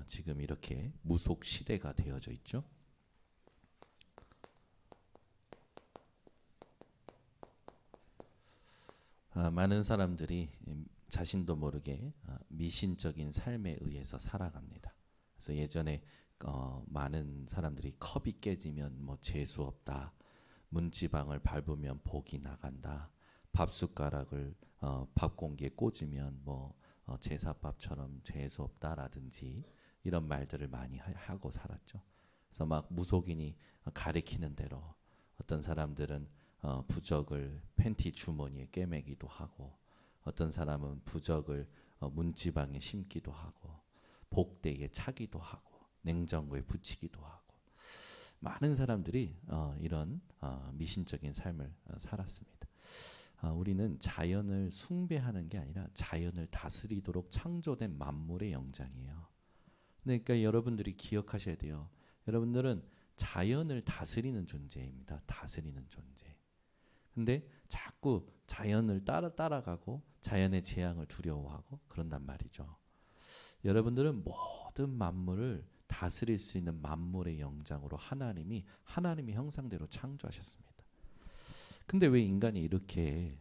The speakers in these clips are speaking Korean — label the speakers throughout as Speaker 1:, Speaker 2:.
Speaker 1: 지금 이렇게 무속 시대가 되어져 있죠. 많은 사람들이 자신도 모르게 미신적인 삶에 의해서 살아갑니다. 그래서 예전에 많은 사람들이 컵이 깨지면 뭐 재수 없다, 문지방을 밟으면 복이 나간다, 밥숟가락을 밥 공기에 꽂으면 뭐 제사밥처럼 재수 없다라든지 이런 말들을 많이 하고 살았죠. 그래서 막 무속인이 가리키는 대로 어떤 사람들은 부적을 팬티 주머니에 꿰매기도 하고, 어떤 사람은 부적을 문지방에 심기도 하고, 복대에 차기도 하고, 냉장고에 붙이기도 하고, 많은 사람들이 이런 미신적인 삶을 살았습니다. 우리는 자연을 숭배하는 게 아니라 자연을 다스리도록 창조된 만물의 영장이에요. 그러니까 여러분들이 기억하셔야 돼요. 여러분들은 자연을 다스리는 존재입니다. 다스리는 존재. 근데 자꾸 자연을 따라가고 자연의 재앙을 두려워하고 그런단 말이죠. 여러분들은 모든 만물을 다스릴 수 있는 만물의 영장으로 하나님이 하나님의 형상대로 창조하셨습니다. 근데 왜 인간이 이렇게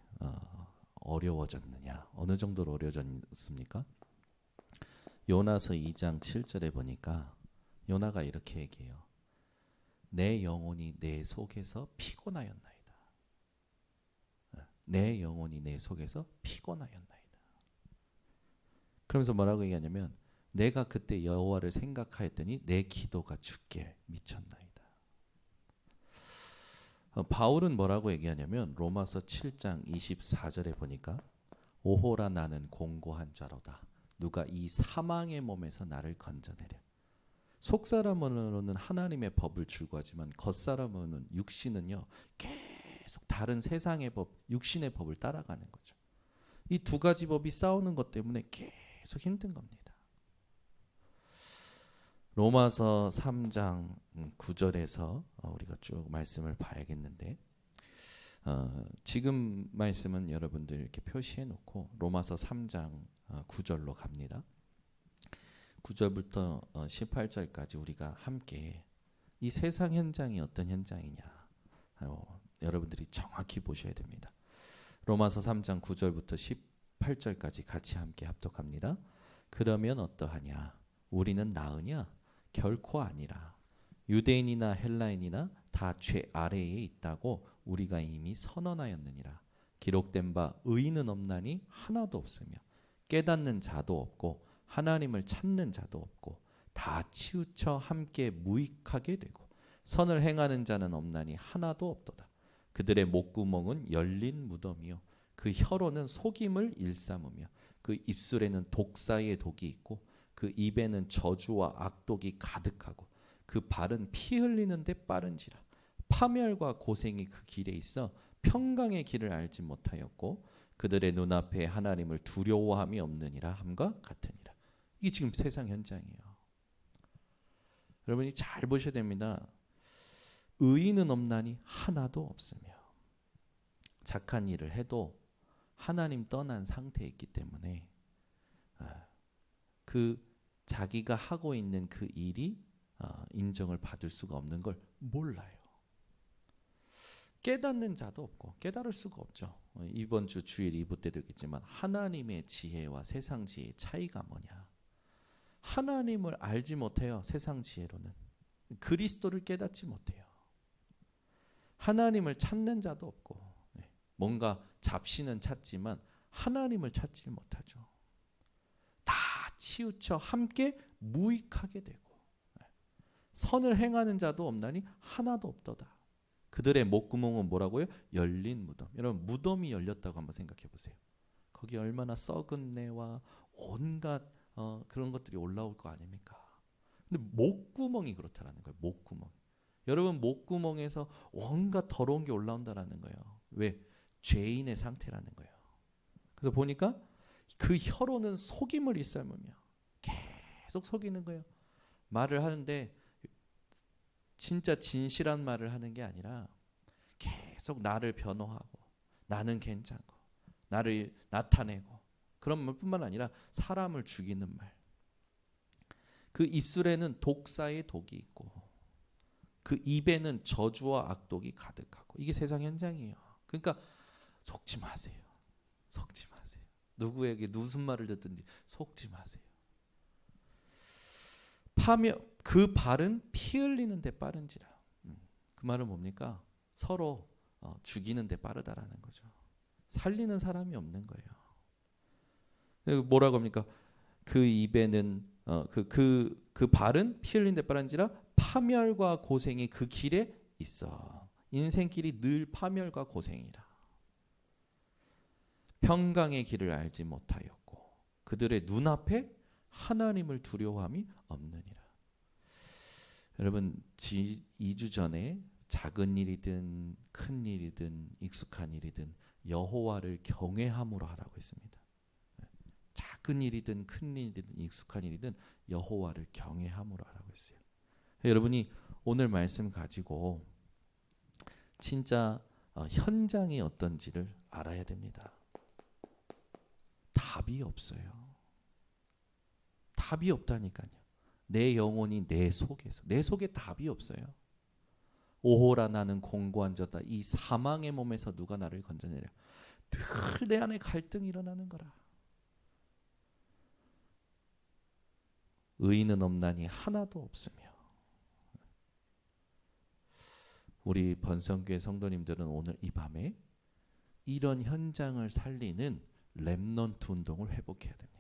Speaker 1: 어려워졌느냐? 어느 정도로 어려워졌습니까? 요나서 2장 7절에 보니까 요나가 이렇게 얘기해요. 내 영혼이 내 속에서 피곤하였나이다. 내 영혼이 내 속에서 피곤하였나이다. 그러면서 뭐라고 얘기하냐면 내가 그때 여호와를 생각하였더니 내 기도가 주께 미쳤나이다. 바울은 뭐라고 얘기하냐면 로마서 7장 24절에 보니까 오호라 나는 공고한 자로다. 누가 이 사망의 몸에서 나를 건져내랴. 속사람으로는 하나님의 법을 출구하지만 겉사람으로는 육신은요 계속 다른 세상의 법, 육신의 법을 따라가는 거죠. 이 두 가지 법이 싸우는 것 때문에 계속 힘든 겁니다. 로마서 3장 9절에서 우리가 쭉 말씀을 봐야겠는데, 지금 말씀은 여러분들 이렇게 표시해 놓고 로마서 3장 9절로 갑니다. 9절부터 18절까지 우리가 함께 이 세상 현장이 어떤 현장이냐 여러분들이 정확히 보셔야 됩니다. 로마서 3장 9절부터 18절까지 같이 함께 합독합니다. 그러면 어떠하냐? 우리는 나으냐? 결코 아니라. 유대인이나 헬라인이나 다 죄 아래에 있다고 우리가 이미 선언하였느니라. 기록된 바 의인은 없나니 하나도 없으며 깨닫는 자도 없고 하나님을 찾는 자도 없고 다 치우쳐 함께 무익하게 되고 선을 행하는 자는 없나니 하나도 없도다. 그들의 목구멍은 열린 무덤이요 그 혀로는 속임을 일삼으며 그 입술에는 독사의 독이 있고 그 입에는 저주와 악독이 가득하고 그 발은 피 흘리는 데 빠른지라. 파멸과 고생이 그 길에 있어 평강의 길을 알지 못하였고 그들의 눈앞에 하나님을 두려워함이 없느니라 함과 같으니라. 이게 지금 세상 현장이에요. 여러분이 잘 보셔야 됩니다. 의인은 없나니 하나도 없으며 착한 일을 해도 하나님 떠난 상태에 있기 때문에 그 자기가 하고 있는 그 일이 인정을 받을 수가 없는 걸 몰라요. 깨닫는 자도 없고 깨달을 수가 없죠. 이번 주 주일 2부 때도 있겠지만 하나님의 지혜와 세상 지혜의 차이가 뭐냐. 하나님을 알지 못해요. 세상 지혜로는. 그리스도를 깨닫지 못해요. 하나님을 찾는 자도 없고 뭔가 잡신은 찾지만 하나님을 찾지 못하죠. 다 치우쳐 함께 무익하게 되고 선을 행하는 자도 없나니 하나도 없도다. 그들의 목구멍은 뭐라고요? 열린 무덤. 여러분 무덤이 열렸다고 한번 생각해 보세요. 거기 얼마나 썩은 내와 온갖 그런 것들이 올라올 거 아닙니까? 근데 목구멍이 그렇다라는 거예요. 목구멍. 여러분 목구멍에서 온갖 더러운 게 올라온다라는 거예요. 왜? 죄인의 상태라는 거예요. 그래서 보니까 그 혀로는 속임을 일삼으며 계속 속이는 거예요. 말을 하는데 진짜 진실한 말을 하는 게 아니라 계속 나를 변호하고 나는 괜찮고 나를 나타내고 그런 말뿐만 아니라 사람을 죽이는 말. 그 입술에는 독사의 독이 있고 그 입에는 저주와 악독이 가득하고 이게 세상 현장이에요. 그러니까 속지 마세요. 속지 마세요. 누구에게 무슨 말을 듣든지 속지 마세요. 그 발은 피 흘리는 데 빠른지라. 그 말은 뭡니까? 서로 죽이는 데 빠르다라는 거죠. 살리는 사람이 없는 거예요. 뭐라고 합니까? 그 입에는 그 발은 피 흘리는 데 빠른지라 파멸과 고생이 그 길에 있어. 인생길이 늘 파멸과 고생이라. 평강의 길을 알지 못하였고 그들의 눈앞에 하나님을 두려워함이 없느니라. 여러분 2주 전에 작은 일이든 큰 일이든 익숙한 일이든 여호와를 경외함으로 하라고 했습니다. 작은 일이든 큰 일이든 익숙한 일이든 여호와를 경외함으로 하라고 했어요. 여러분이 오늘 말씀 가지고 진짜 현장이 어떤지를 알아야 됩니다. 답이 없어요. 답이 없다니까요. 내 영혼이 내 속에 답이 없어요. 오호라 나는 공고한 자다. 이 사망의 몸에서 누가 나를 건져내랴. 늘 내 안에 갈등이 일어나는 거라. 의인은 없나니 하나도 없으며. 우리 번성교회 성도님들은 오늘 이 밤에 이런 현장을 살리는 렘넌트 운동을 회복해야 됩니다.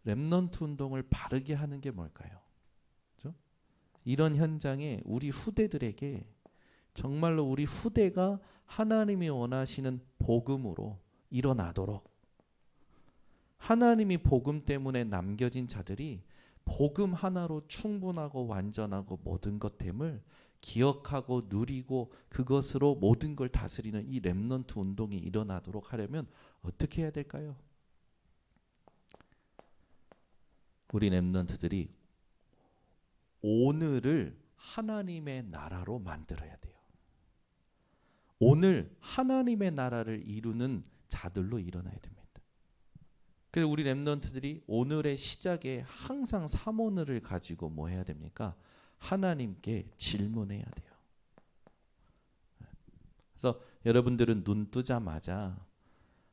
Speaker 1: 렘넌트 운동을 바르게 하는 게 뭘까요? 그렇죠? 이런 현장에 우리 후대들에게 정말로 우리 후대가 하나님이 원하시는 복음으로 일어나도록 하나님이 복음 때문에 남겨진 자들이 복음 하나로 충분하고 완전하고 모든 것됨을 기억하고 누리고 그것으로 모든 걸 다스리는 이 렘넌트 운동이 일어나도록 하려면 어떻게 해야 될까요? 우리 렘넌트들이 오늘을 하나님의 나라로 만들어야 돼요. 오늘 하나님의 나라를 이루는 자들로 일어나야 됩니다. 그래서 우리 렘넌트들이 오늘의 시작에 항상 삼오늘을 가지고 뭐 해야 됩니까? 하나님께 질문해야 돼요. 그래서 여러분들은 눈 뜨자마자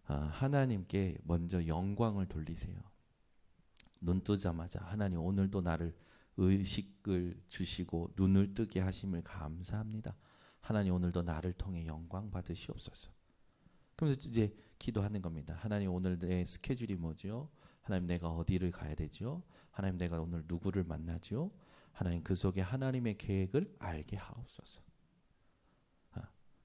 Speaker 1: 하나님께 먼저 영광을 돌리세요. 눈 뜨자마자 하나님 오늘도 나를 의식을 주시고 눈을 뜨게 하심을 감사합니다. 하나님 오늘도 나를 통해 영광 받으시옵소서. 그러면서 이제 기도하는 겁니다. 하나님 오늘 내 스케줄이 뭐죠? 하나님 내가 어디를 가야 되죠? 하나님 내가 오늘 누구를 만나죠? 하나님 그 속에 하나님의 계획을 알게 하옵소서.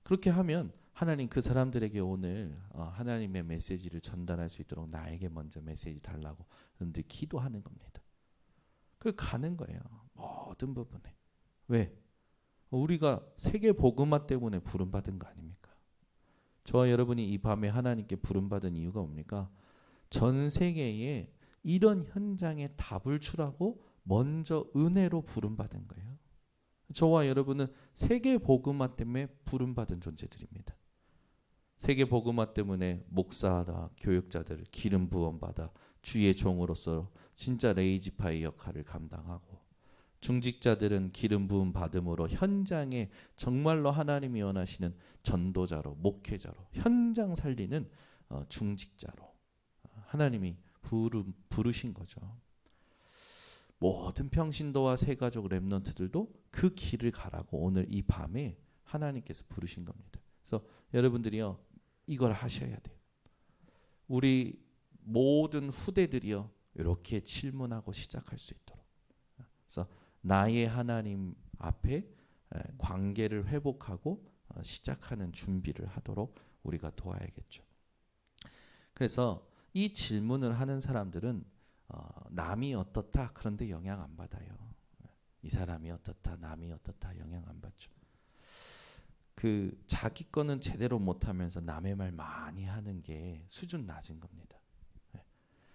Speaker 1: 그렇게 하면 하나님 그 사람들에게 오늘 하나님의 메시지를 전달할 수 있도록 나에게 먼저 메시지 달라고 여러분들이 기도하는 겁니다. 그 가는 거예요. 모든 부분에. 왜? 우리가 세계 복음화 때문에 부름받은 거 아닙니까? 저와 여러분이 이 밤에 하나님께 부름받은 이유가 뭡니까? 전 세계에 이런 현장에 답을 주라고 먼저 은혜로 부름받은 거예요. 저와 여러분은 세계 복음화 때문에 부름받은 존재들입니다. 세계 복음화 때문에 목사다, 교육자들 기름 부음 받아 주의 종으로서 진짜 레이지파의 역할을 감당하고 중직자들은 기름 부음 받음으로 현장에 정말로 하나님이 원하시는 전도자로 목회자로 현장 살리는 중직자로 하나님이 부르신 거죠. 모든 평신도와 새가족 렘넌트들도 그 길을 가라고 오늘 이 밤에 하나님께서 부르신 겁니다. 그래서 여러분들이요 이걸 하셔야 돼요. 우리 모든 후대들이요 이렇게 질문하고 시작할 수 있도록. 그래서 나의 하나님 앞에 관계를 회복하고 시작하는 준비를 하도록 우리가 도와야겠죠. 그래서 이 질문을 하는 사람들은 남이 어떻다 그런데 영향 안 받아요. 이 사람이 어떻다 남이 어떻다 영향 안 받죠. 그 자기 거는 제대로 못하면서 남의 말 많이 하는 게 수준 낮은 겁니다.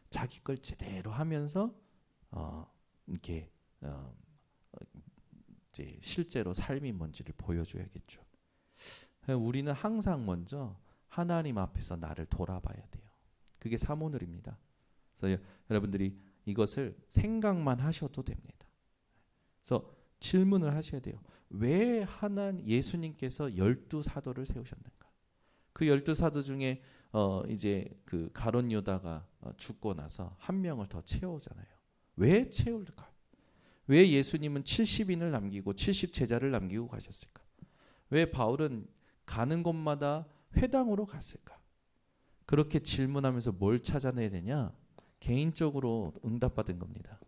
Speaker 1: 자기 걸 제대로 하면서 이렇게 이제 실제로 삶이 뭔지를 보여줘야겠죠. 우리는 항상 먼저 하나님 앞에서 나를 돌아봐야 돼요. 그게 사모늘입니다. 그래서 여러분들이 이것을 생각만 하셔도 됩니다. 그래서 질문을 하셔야 돼요. 왜 예수님께서 12사도를 세우셨는가? 그 12사도 중에 이제 그 가룟 유다가 죽고 나서 한 명을 더 채우잖아요. 왜 채울까? 왜 예수님은 70인을 남기고 70제자를 남기고 가셨을까? 왜 바울은 가는 곳마다 회당으로 갔을까? 그렇게 질문하면서 뭘 찾아내야 되냐? 개인적으로 응답받은 겁니다.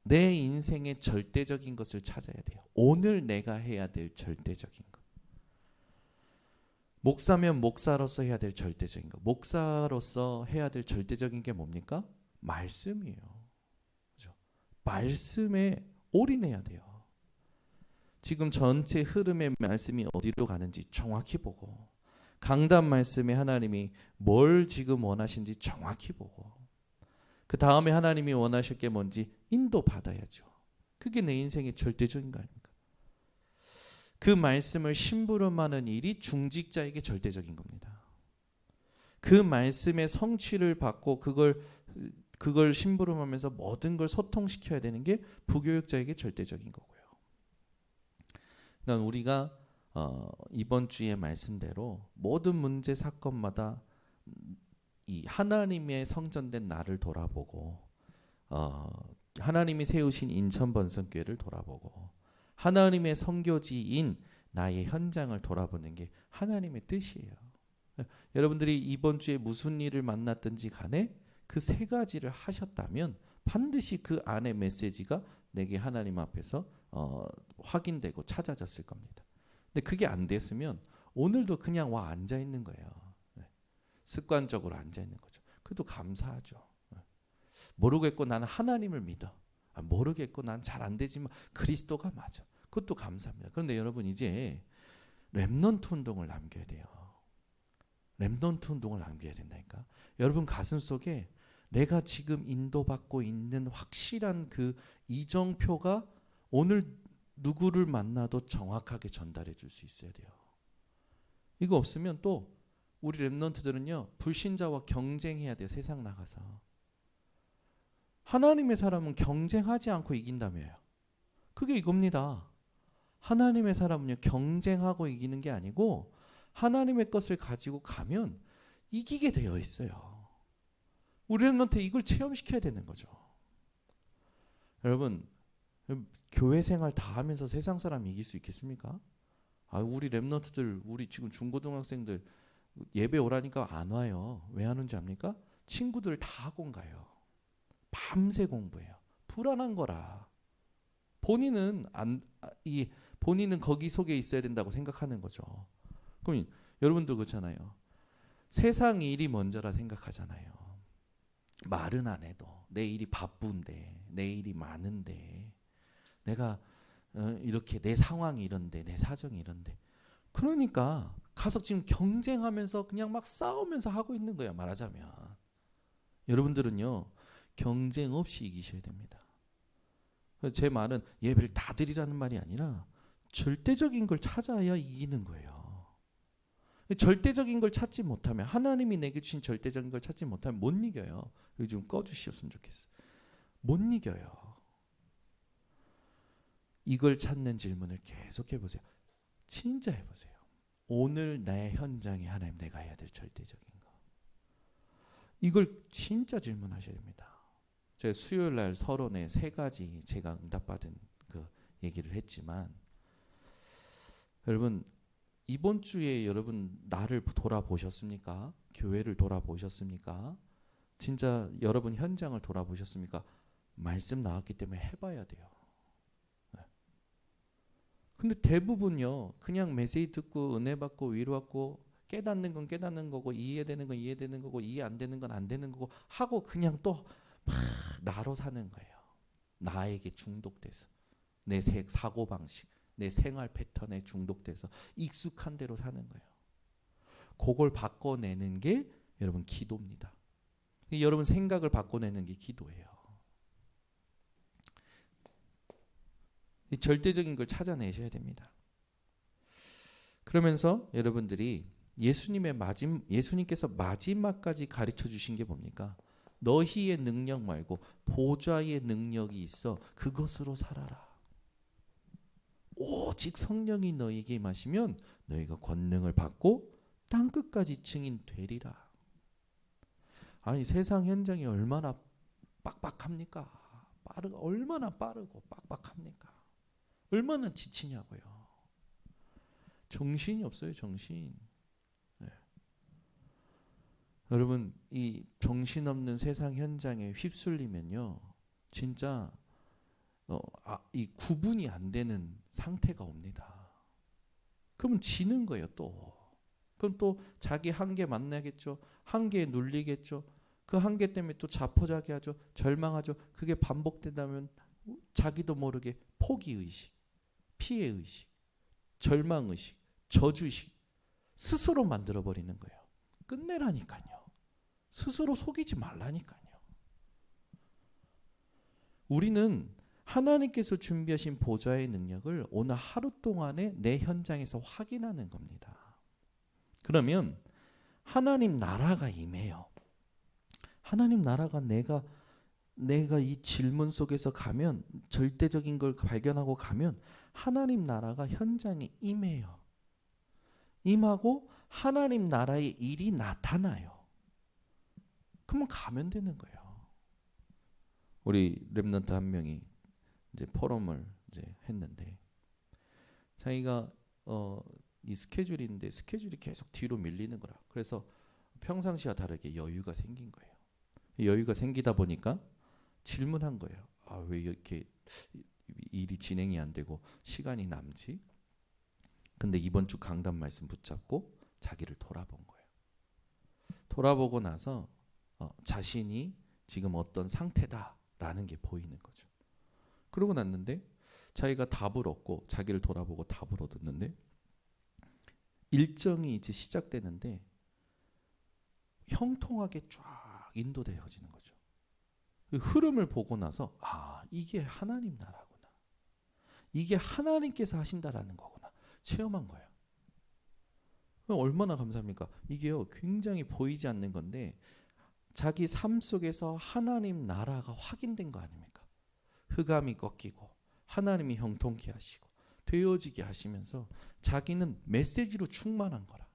Speaker 1: 내 인생의 절대적인 것을 찾아야 돼요. 오늘 내가 해야 될 절대적인 것. 목사면 목사로서 해야 될 절대적인 것. 목사로서 해야 될 절대적인 게 뭡니까? 말씀이에요. 그렇죠? 말씀에 올인해야 돼요. 지금 전체 흐름의 말씀이 어디로 가는지 정확히 보고, 강단 말씀에 하나님이 뭘 지금 원하신지 정확히 보고, 그 다음에 하나님이 원하실 게 뭔지 인도받아야죠. 그게 내 인생의 절대적인 거 아닙니까? 그 말씀을 심부름하는 일이 중직자에게 절대적인 겁니다. 그 말씀의 성취를 받고 그걸 심부름하면서 모든 걸 소통시켜야 되는 게 부교육자에게 절대적인 거고요. 그러니까 우리가 이번 주의 말씀대로 모든 문제 사건마다 이 하나님의 성전된 나를 돌아보고, 하나님이 세우신 인천번성교회를 돌아보고, 하나님의 선교지인 나의 현장을 돌아보는 게 하나님의 뜻이에요. 여러분들이 이번 주에 무슨 일을 만났든지 간에 그 세 가지를 하셨다면 반드시 그 안의 메시지가 내게 하나님 앞에서 확인되고 찾아졌을 겁니다. 근데 그게 안 됐으면 오늘도 그냥 와 앉아 있는 거예요. 습관적으로 앉아 있는 거죠. 그래도 감사하죠. 모르겠고 나는 하나님을 믿어. 모르겠고 난 잘 안 되지만 그리스도가 맞아. 그것도 감사합니다. 그런데 여러분 이제 렘넌트 운동을 남겨야 돼요. 렘넌트 운동을 남겨야 된다니까. 여러분 가슴 속에 내가 지금 인도받고 있는 확실한 그 이정표가 오늘 누구를 만나도 정확하게 전달해 줄 수 있어야 돼요. 이거 없으면 또 우리 렘넌트들은요, 불신자와 경쟁해야 돼요. 세상 나가서. 하나님의 사람은 경쟁하지 않고 이긴다며요. 그게 이겁니다. 하나님의 사람은요, 경쟁하고 이기는 게 아니고 하나님의 것을 가지고 가면 이기게 되어 있어요. 우리 렘넌트 이걸 체험시켜야 되는 거죠. 여러분, 교회 생활 다 하면서 세상 사람 이길 수 있겠습니까? 우리 렘넌트들, 우리 지금 중고등학생들 예배 오라니까 안 와요. 왜 하는지 압니까? 친구들 다 학원 가요. 밤새 공부해요. 불안한 거라. 본인은 본인은 거기 속에 있어야 된다고 생각하는 거죠. 그럼 여러분도 그렇잖아요. 세상 일이 먼저라 생각하잖아요. 말은 안 해도 내 일이 바쁜데, 내 일이 많은데, 내가 이렇게 내 상황이 이런데, 내 사정이 이런데, 그러니까 가서 지금 경쟁하면서 그냥 막 싸우면서 하고 있는 거예요. 말하자면 여러분들은요, 경쟁 없이 이기셔야 됩니다. 제 말은 예배를 다 드리라는 말이 아니라 절대적인 걸 찾아야 이기는 거예요. 절대적인 걸 찾지 못하면, 하나님이 내게 주신 절대적인 걸 찾지 못하면 못 이겨요. 여기 좀 꺼주셨으면 좋겠어요. 못 이겨요. 이걸 찾는 질문을 계속 해보세요. 진짜 해보세요. 오늘 내 현장에 하나님 내가 해야 될 절대적인 거. 이걸 진짜 질문하셔야 됩니다. 제가 수요일 날 서론에 3가지 제가 응답받은 그 얘기를 했지만, 여러분 이번 주에 여러분 나를 돌아보셨습니까? 교회를 돌아보셨습니까? 진짜 여러분 현장을 돌아보셨습니까? 말씀 나왔기 때문에 해봐야 돼요. 근데 대부분요, 그냥 메시지 듣고 은혜 받고 위로받고 깨닫는 건 깨닫는 거고, 이해되는 건 이해되는 거고, 이해 안 되는 건 안 되는 거고 하고 그냥 또 막 나로 사는 거예요. 나에게 중독돼서, 내 사고방식, 내 생활 패턴에 중독돼서 익숙한 대로 사는 거예요. 그걸 바꿔내는 게 여러분 기도입니다. 여러분 생각을 바꿔내는 게 기도예요. 이 절대적인 걸 찾아내셔야 됩니다. 그러면서 여러분들이 예수님께서 마지막까지 가르쳐 주신 게 뭡니까? 너희의 능력 말고 보좌의 능력이 있어. 그것으로 살아라. 오직 성령이 너희에게 임하시면 너희가 권능을 받고 땅끝까지 증인 되리라. 아니 세상 현장이 얼마나 빡빡합니까? 얼마나 빠르고 빡빡합니까? 얼마나 지치냐고요. 정신이 없어요. 정신. 네. 여러분 이 정신없는 세상 현장에 휩쓸리면요. 진짜 이 구분이 안 되는 상태가 옵니다. 그러면 지는 거예요. 또. 그럼 또 자기 한계 만나겠죠. 한계에 눌리겠죠. 그 한계 때문에 또 자포자기하죠. 절망하죠. 그게 반복된다면 자기도 모르게 포기의식, 피해의식, 절망의식, 저주의식 스스로 만들어버리는 거예요. 끝내라니까요. 스스로 속이지 말라니까요. 우리는 하나님께서 준비하신 보좌의 능력을 오늘 하루 동안에 내 현장에서 확인하는 겁니다. 그러면 하나님 나라가 임해요. 하나님 나라가 내가 이 질문 속에서 가면 절대적인 걸 발견하고 가면 하나님 나라가 현장에 임해요. 임하고 하나님 나라의 일이 나타나요. 그러면 가면 되는 거예요. 우리 렘넌트 한 명이 이제 포럼을 이제 했는데 자기가 이 스케줄인데 스케줄이 계속 뒤로 밀리는 거라. 그래서 평상시와 다르게 여유가 생긴 거예요. 여유가 생기다 보니까 질문한 거예요. 아, 왜 이렇게 일이 진행이 안 되고 시간이 남지? 근데 이번 주 강단 말씀 붙잡고 자기를 돌아본 거예요. 돌아보고 나서 자신이 지금 어떤 상태다라는 게 보이는 거죠. 그러고 났는데 자기가 답을 얻고 자기를 돌아보고 답을 얻었는데 일정이 이제 시작되는데 형통하게 쫙 인도되어지는 거죠. 그 흐름을 보고 나서 이게 하나님 나라구나. 이게 하나님께서 하신다라는 거구나. 체험한 거예요. 얼마나 감사합니까? 이게요 굉장히 보이지 않는 건데 자기 삶 속에서 하나님 나라가 확인된 거 아닙니까? 흑암이 꺾이고 하나님이 형통케 하시고 되어지게 하시면서 자기는 메시지로 충만한 거라.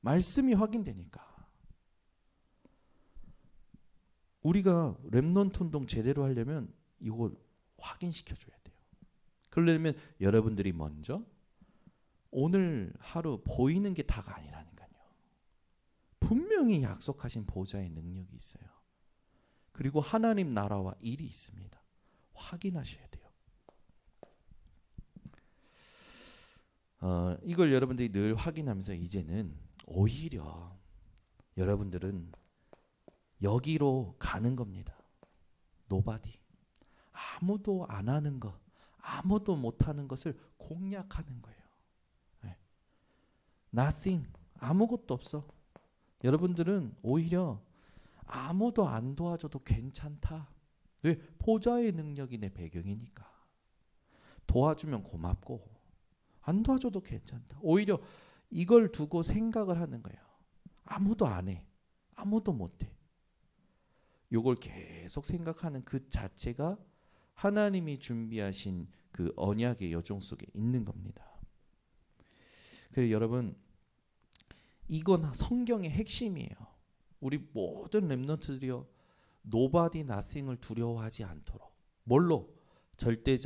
Speaker 1: 말씀이 확인되니까. 우리가 렘넌트 운동 제대로 하려면 이걸 확인시켜줘야 돼요. 그러려면 여러분들이 먼저 오늘 하루 보이는 게 다가 아니라니까요. 분명히 약속하신 보좌의 능력이 있어요. 그리고 하나님 나라와 일이 있습니다. 확인하셔야 돼요. 이걸 여러분들이 늘 확인하면서 이제는 오히려 여러분들은 여기로 가는 겁니다. 노바디. 아무도 안 하는 것, 아무도 못 하는 것을 공략하는 거예요. 네. Nothing. 아무것도 없어. 여러분들은 오히려 아무도 안 도와줘도 괜찮다. 왜? 보좌의 능력이 내 배경이니까. 도와주면 고맙고 안 도와줘도 괜찮다. 오히려 이걸 두고 생각을 하는 거예요. 아무도 안 해. 아무도 못 해. 이걸 계속 생각하는 그 자체가 하나님이 준비하신 그 언약의 여정 속에 있는 겁니다. 그래서 여러분 이건 성경의 핵심이에요. 우리 모든 렘넌트들이요 nobody nothing을 두려워하지 않도록 뭘로?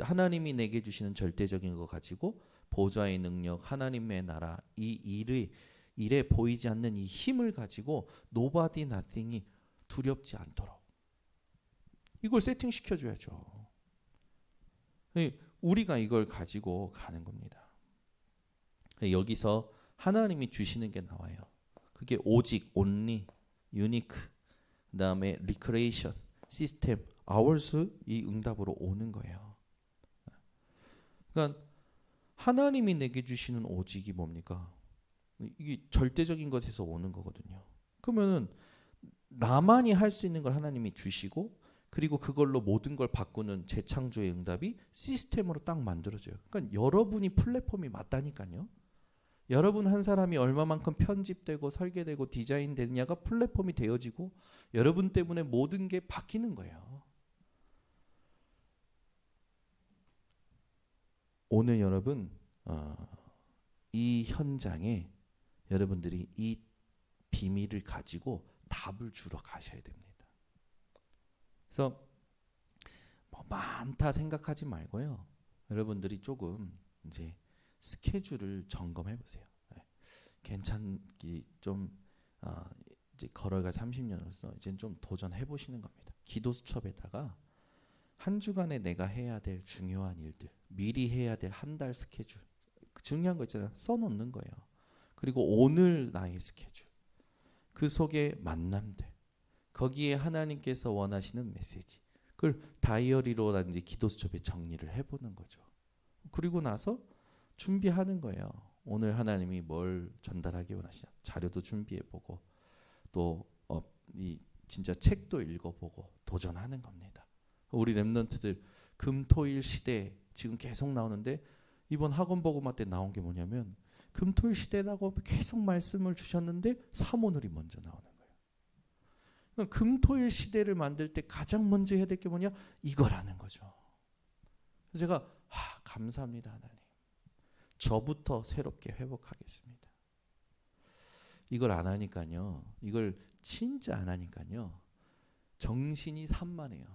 Speaker 1: 하나님이 내게 주시는 절대적인 거 가지고 보좌의 능력, 하나님의 나라 이 일에 보이지 않는 이 힘을 가지고 nobody nothing이 두렵지 않도록 이걸 세팅시켜줘야죠. 우리가 이걸 가지고 가는 겁니다. 여기서 하나님이 주시는 게 나와요. 그게 오직, only, unique, 그 다음에 recreation, system, hours 이 응답으로 오는 거예요. 그러니까 하나님이 내게 주시는 오직이 뭡니까? 이게 절대적인 것에서 오는 거거든요. 그러면은 나만이 할 수 있는 걸 하나님이 주시고 그리고 그걸로 모든 걸 바꾸는 재창조의 응답이 시스템으로 딱 만들어져요. 그러니까 여러분이 플랫폼이 맞다니까요. 여러분 한 사람이 얼마만큼 편집되고 설계되고 디자인되느냐가 플랫폼이 되어지고 여러분 때문에 모든 게 바뀌는 거예요. 오늘 여러분 이 현장에 여러분들이 이 비밀을 가지고 답을 주러 가셔야 됩니다. 그래서 뭐 많다 생각하지 말고요. 여러분들이 조금 이제 스케줄을 점검해 보세요. 괜찮기 좀 이제 걸어가 30년으로서 이제 좀 도전해 보시는 겁니다. 기도 수첩에다가 한 주간에 내가 해야 될 중요한 일들, 미리 해야 될 한 달 스케줄, 중요한 거 있잖아요. 써놓는 거예요. 그리고 오늘 나의 스케줄, 그 속에 만남들, 거기에 하나님께서 원하시는 메시지, 그걸 다이어리로라든지 기도 수첩에 정리를 해보는 거죠. 그리고 나서 준비하는 거예요. 오늘 하나님이 뭘 전달하기 원하시나 자료도 준비해보고 또 이 진짜 책도 읽어보고 도전하는 겁니다. 우리 랩런트들 금토일 시대 지금 계속 나오는데 이번 학원 복음화 때 나온 게 뭐냐면 금토일 시대라고 계속 말씀을 주셨는데 사모늘이 먼저 나오는 거예요. 그러니까 금토일 시대를 만들 때 가장 먼저 해야 될 게 뭐냐? 이거라는 거죠. 그래서 제가 감사합니다 하나님. 저부터 새롭게 회복하겠습니다. 이걸 안 하니까요. 이걸 진짜 안 하니까요. 정신이 산만해요.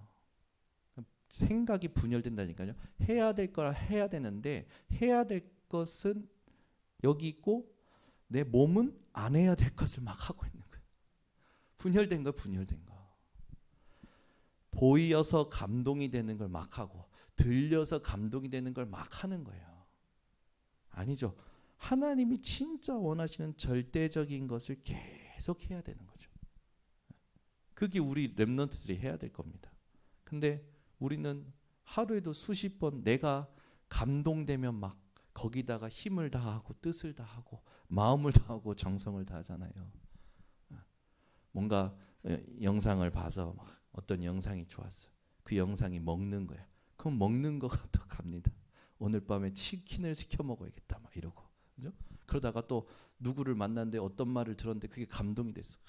Speaker 1: 생각이 분열된다니까요. 해야 될 걸 해야 되는데 해야 될 것은 여기 있고 내 몸은 안 해야 될 것을 막 하고 있는 거예요. 분열된 거 분열된 거. 보여서 감동이 되는 걸 막 하고 들려서 감동이 되는 걸 막 하는 거예요. 아니죠. 하나님이 진짜 원하시는 절대적인 것을 계속 해야 되는 거죠. 그게 우리 랩런트들이 해야 될 겁니다. 근데 우리는 하루에도 수십 번 내가 감동되면 막 거기다가 힘을 다하고 뜻을 다하고 마음을 다하고 정성을 다하잖아요. 뭔가 영상을 봐서 막 어떤 영상이 좋았어. 그 영상이 먹는 거야. 그럼 먹는 거가 더 갑니다. 오늘 밤에 치킨을 시켜 먹어야겠다 막 이러고. 그죠? 그러다가 또 누구를 만났는데 어떤 말을 들었는데 그게 감동이 됐어.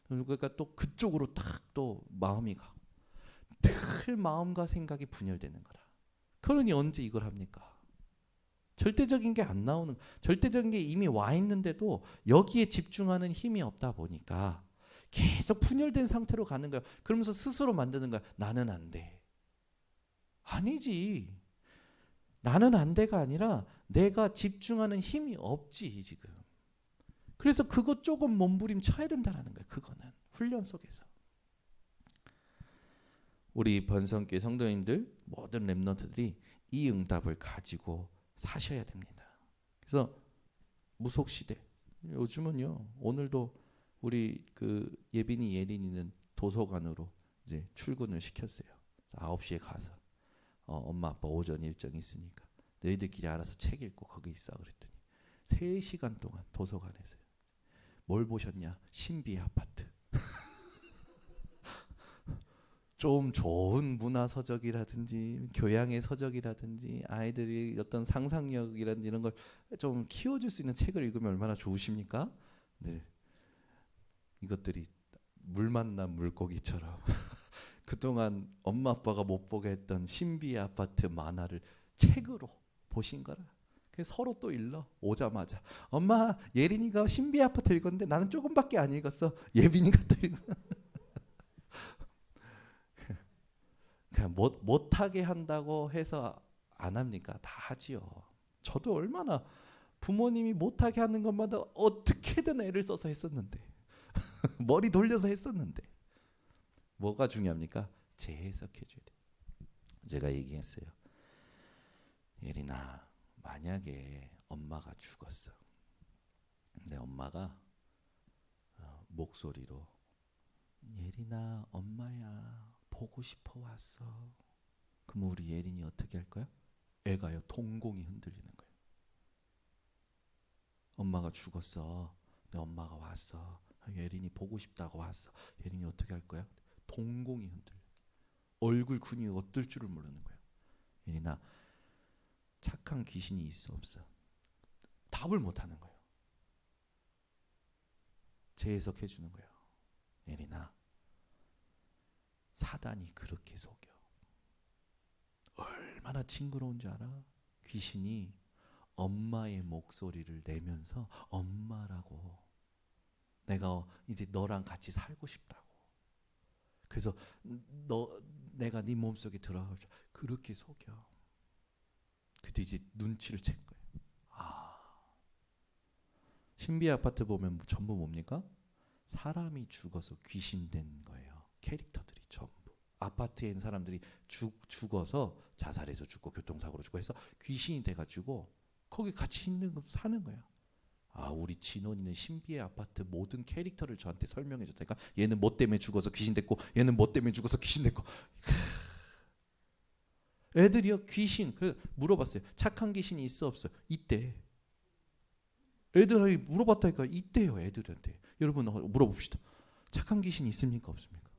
Speaker 1: 그러니까 또 그쪽으로 딱 또 마음이 가고 늘 마음과 생각이 분열되는 거라. 그러니 언제 이걸 합니까? 절대적인 게 안 나오는, 절대적인 게 이미 와 있는데도 여기에 집중하는 힘이 없다 보니까 계속 분열된 상태로 가는 거야. 그러면서 스스로 만드는 거야. 나는 안 돼. 아니지. 나는 안 돼가 아니라 내가 집중하는 힘이 없지 지금. 그래서 그것 조금 몸부림쳐야 된다는 거예요. 그거는 훈련 속에서. 우리 번성교회 성도님들 모든 랩런트들이 이 응답을 가지고 사셔야 됩니다. 그래서 무속시대 요즘은요. 오늘도 우리 그 예빈이 예린이는 도서관으로 이제 출근을 시켰어요. 9시에 가서 엄마 아빠 오전 일정이 있으니까 너희들끼리 알아서 책 읽고 거기 있어 그랬더니 3시간 동안 도서관에서요. 뭘 보셨냐? 신비의 아파트. 좀 좋은 문화 서적이라든지 교양의 서적이라든지 아이들이 어떤 상상력이라든지 이런 걸 좀 키워줄 수 있는 책을 읽으면 얼마나 좋으십니까? 네, 이것들이 물 만난 물고기처럼 그동안 엄마 아빠가 못 보게 했던 신비의 아파트 만화를 책으로 보신 거라. 그래서 서로 또 읽어 오자마자 엄마 예린이가 신비의 아파트 읽었는데 나는 조금밖에 안 읽었어. 예빈이가 또 읽어. 그냥 못하게 한다고 해서 안 합니까? 다 하지요. 저도 얼마나 부모님이 못하게 하는 것마다 어떻게든 애를 써서 했었는데 머리 돌려서 했었는데 뭐가 중요합니까? 재해석해줘야 돼. 제가 얘기했어요. 예린아 만약에 엄마가 죽었어. 내 엄마가 목소리로 예린아 엄마야 보고 싶어 왔어. 그럼 우리 예린이 어떻게 할 거야? 애가요 동공이 흔들리는 거예요. 엄마가 죽었어. 내 엄마가 왔어. 예린이 보고 싶다고 왔어. 예린이 어떻게 할 거야? 동공이 흔들려. 얼굴 근육이 어떨 줄을 모르는 거예요. 예린아 착한 귀신이 있어 없어? 답을 못 하는 거예요. 재해석해 주는 거예요. 예린아, 사단이 그렇게 속여. 얼마나 징그러운 줄 알아? 귀신이 엄마의 목소리를 내면서 엄마라고, 내가 이제 너랑 같이 살고 싶다고, 그래서 내가 네 몸속에 들어가서 그렇게 속여. 그때 이제 눈치를 챈 거예요. 신비 아파트 보면 전부 뭡니까? 사람이 죽어서 귀신 된 거예요. 캐릭터들이 전부. 아파트에 있는 사람들이 죽어서 자살해서 죽고 교통사고로 죽고 해서 귀신이 돼가지고 거기 같이 있는 거 사는 거야. 우리 진원이는 신비의 아파트 모든 캐릭터를 저한테 설명해 줬다니까. 얘는 뭐 때문에 죽어서 귀신 됐고, 얘는 뭐 때문에 죽어서 귀신 됐고. 애들이요, 귀신. 그래서 물어봤어요. 착한 귀신이 있어 없어요? 있대. 애들한테 물어봤다니까. 있대요, 애들한테. 여러분 물어봅시다. 착한 귀신 있습니까 없습니까?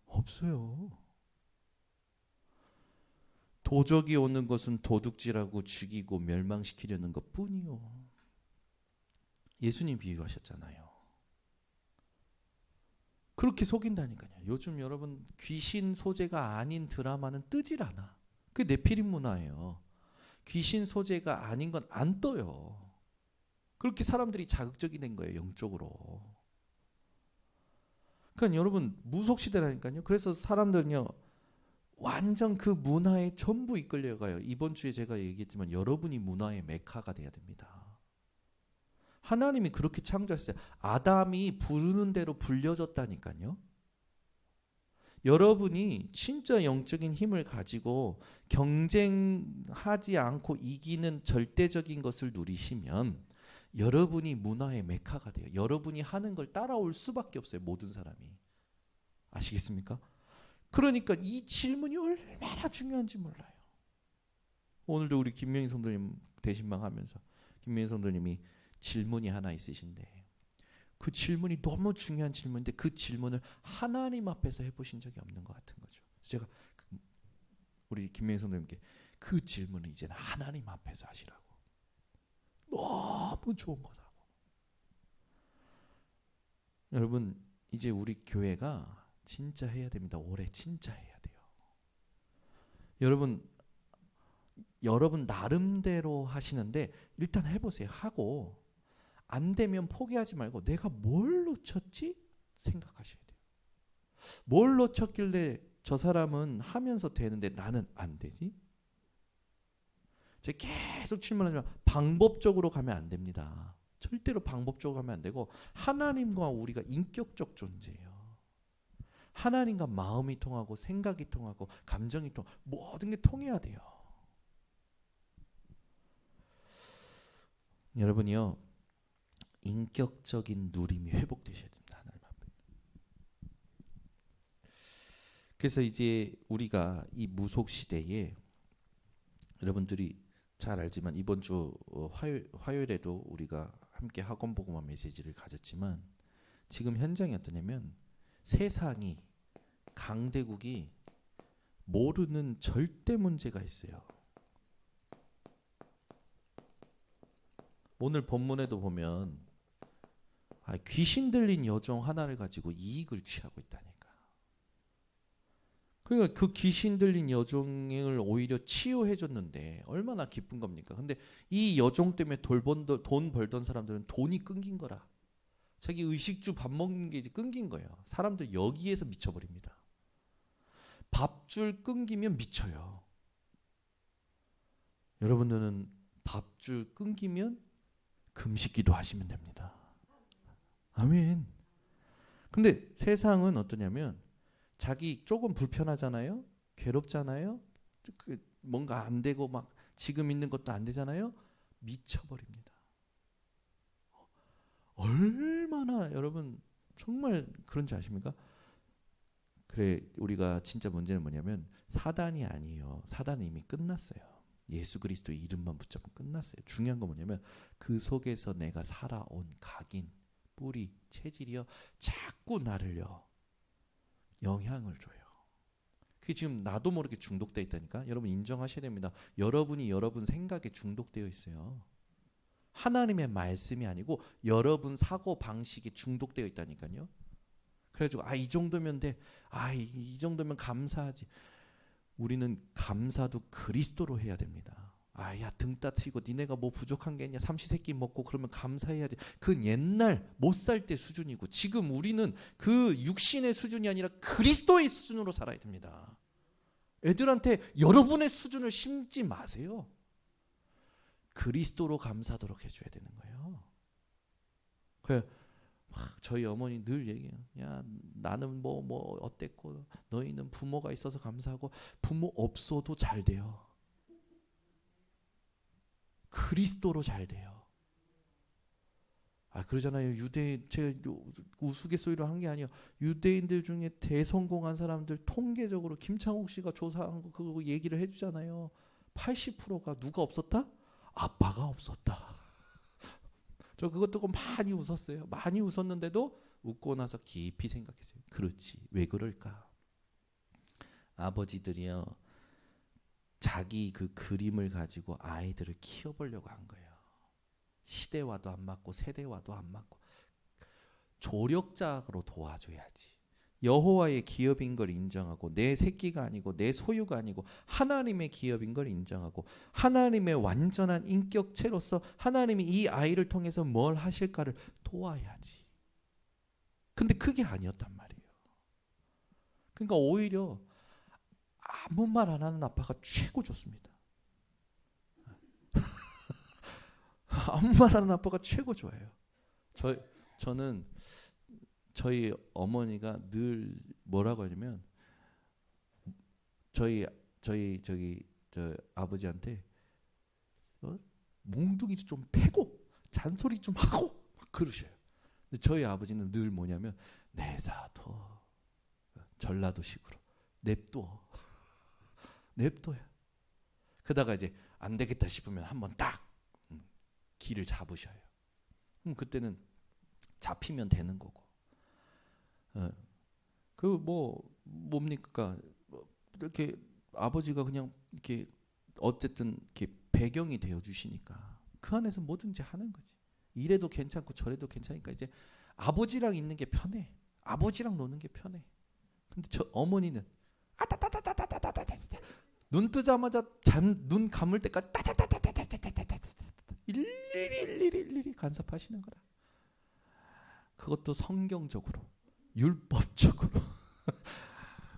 Speaker 1: 없어요. 도적이 오는 것은 도둑질하고 죽이고 멸망시키려는 것 뿐이요. 예수님 비유하셨잖아요. 그렇게 속인다니까요. 요즘 여러분 귀신 소재가 아닌 드라마는 뜨질 않아. 그게 네피림 문화예요. 귀신 소재가 아닌 건 안 떠요. 그렇게 사람들이 자극적이 된 거예요, 영적으로. 그러니까 여러분 무속시대라니까요. 그래서 사람들은요 완전 그 문화에 전부 이끌려가요. 이번 주에 제가 얘기했지만 여러분이 문화의 메카가 돼야 됩니다. 하나님이 그렇게 창조했어요. 아담이 부르는 대로 불려졌다니까요. 여러분이 진짜 영적인 힘을 가지고 경쟁하지 않고 이기는 절대적인 것을 누리시면 여러분이 문화의 메카가 돼요. 여러분이 하는 걸 따라올 수밖에 없어요. 모든 사람이. 아시겠습니까? 그러니까 이 질문이 얼마나 중요한지 몰라요. 오늘도 우리 김명희 성도님 대신방 하면서 김명희 성도님이 질문이 하나 있으신데 그 질문이 너무 중요한 질문인데 그 질문을 하나님 앞에서 해보신 적이 없는 것 같은 거죠. 제가 우리 김명희 성도님께 그 질문을 이제는 하나님 앞에서 하시라고. 너무 좋은 거라고. 여러분 이제 우리 교회가 진짜 해야 됩니다. 올해 진짜 해야 돼요. 여러분 나름대로 하시는데 일단 해보세요. 하고 안 되면 포기하지 말고 내가 뭘 놓쳤지? 생각하셔야 돼요. 뭘 놓쳤길래 저 사람은 하면서 되는데 나는 안 되지? 제가 계속 질문하지만 방법적으로 가면 안 됩니다. 절대로 방법적으로 가면 안 되고 하나님과 우리가 인격적 존재예요. 하나님과 마음이 통하고 생각이 통하고 감정이 통하고 모든 게 통해야 돼요. 여러분이요. 인격적인 누림이 회복되셔야 됩니다. 하나님 앞에. 그래서 이제 우리가 이 무속 시대에 여러분들이 잘 알지만 이번 주 화요일에도 우리가 함께 학원 복음화 메시지를 가졌지만 지금 현장이 어떠냐면 세상이 강대국이 모르는 절대 문제가 있어요. 오늘 본문에도 보면 귀신 들린 여종 하나를 가지고 이익을 취하고 있다니까. 그러니까 그 귀신 들린 여종을 오히려 치유해 줬는데 얼마나 기쁜 겁니까? 근데 이 여종 때문에 돈 벌던 사람들은 돈이 끊긴 거라. 자기 의식주 밥 먹는 게 이제 끊긴 거예요. 사람들 여기에서 미쳐버립니다. 밥줄 끊기면 미쳐요. 여러분들은 밥줄 끊기면 금식기도 하시면 됩니다. 아멘. 근데 세상은 어떠냐면 자기 조금 불편하잖아요. 괴롭잖아요. 뭔가 안 되고 막 지금 있는 것도 안 되잖아요. 미쳐버립니다. 얼마나 여러분 정말 그런지 아십니까? 그래 우리가 진짜 문제는 뭐냐면 사단이 아니에요. 사단은 이미 끝났어요. 예수 그리스도의 이름만 붙잡으면 끝났어요. 중요한 건 뭐냐면 그 속에서 내가 살아온 각인, 뿌리, 체질이요. 자꾸 나를요. 영향을 줘요. 그게 지금 나도 모르게 중독되어 있다니까. 여러분 인정하셔야 됩니다. 여러분이 여러분 생각에 중독되어 있어요. 하나님의 말씀이 아니고 여러분 사고 방식이 중독되어 있다니까요. 그래가지고 이 정도면 돼. 이 정도면 감사하지. 우리는 감사도 그리스도로 해야 됩니다. 야 등 따치고 니네가 뭐 부족한 게 있냐, 삼시세끼 먹고 그러면 감사해야지. 그건 옛날 못 살 때 수준이고, 지금 우리는 그 육신의 수준이 아니라 그리스도의 수준으로 살아야 됩니다. 애들한테 여러분의 수준을 심지 마세요. 그리스도로 감사하도록 해줘야 되는 거예요. 그래, 저희 어머니 늘 얘기해요. 야, 나는 뭐 어땠고 너희는 부모가 있어서 감사하고, 부모 없어도 잘 돼요. 그리스도로 잘 돼요. 그러잖아요. 유대인, 제가 우스갯소리로 한 게 아니에요. 유대인들 중에 대성공한 사람들 통계적으로 김창욱 씨가 조사한 거 그거 얘기를 해주잖아요. 80%가 누가 없었다? 아빠가 없었다. 저 그것 듣고 많이 웃었어요. 많이 웃었는데도 웃고 나서 깊이 생각했어요. 그렇지, 왜 그럴까? 아버지들이요, 자기 그 그림을 가지고 아이들을 키워보려고 한 거예요. 시대와도 안 맞고 세대와도 안 맞고, 조력자로 도와줘야지. 여호와의 기업인 걸 인정하고, 내 새끼가 아니고 내 소유가 아니고 하나님의 기업인 걸 인정하고, 하나님의 완전한 인격체로서 하나님이 이 아이를 통해서 뭘 하실까를 도와야지. 근데 그게 아니었단 말이에요. 그러니까 오히려 아무 말 안 하는 아빠가 최고 좋습니다. 아무 말 안 하는 아빠가 최고 좋아요. 저는 저희 어머니가 늘 뭐라고 하냐면, 저희 아버지한테 몽둥이 좀 패고 잔소리 좀 하고 막 그러셔요. 근데 저희 아버지는 늘 뭐냐면, 내사둬, 전라도식으로 냅둬, 냅둬요. 그러다가 이제 안 되겠다 싶으면 한번 딱 길을 잡으셔요. 그때는 잡히면 되는 거고. 그 뭡니까? 이렇게 아버지가 그냥 이렇게 어쨌든 이렇게 배경이 되어 주시니까 그 안에서 뭐든지 하는 거지. 이래도 괜찮고 저래도 괜찮으니까 이제 아버지랑 있는 게 편해. 아버지랑 노는 게 편해. 근데 저 어머니는 눈 뜨자마자 눈 감을 때까지 일일이 간섭하시는 거라. 그것도 성경적으로, 율법적으로.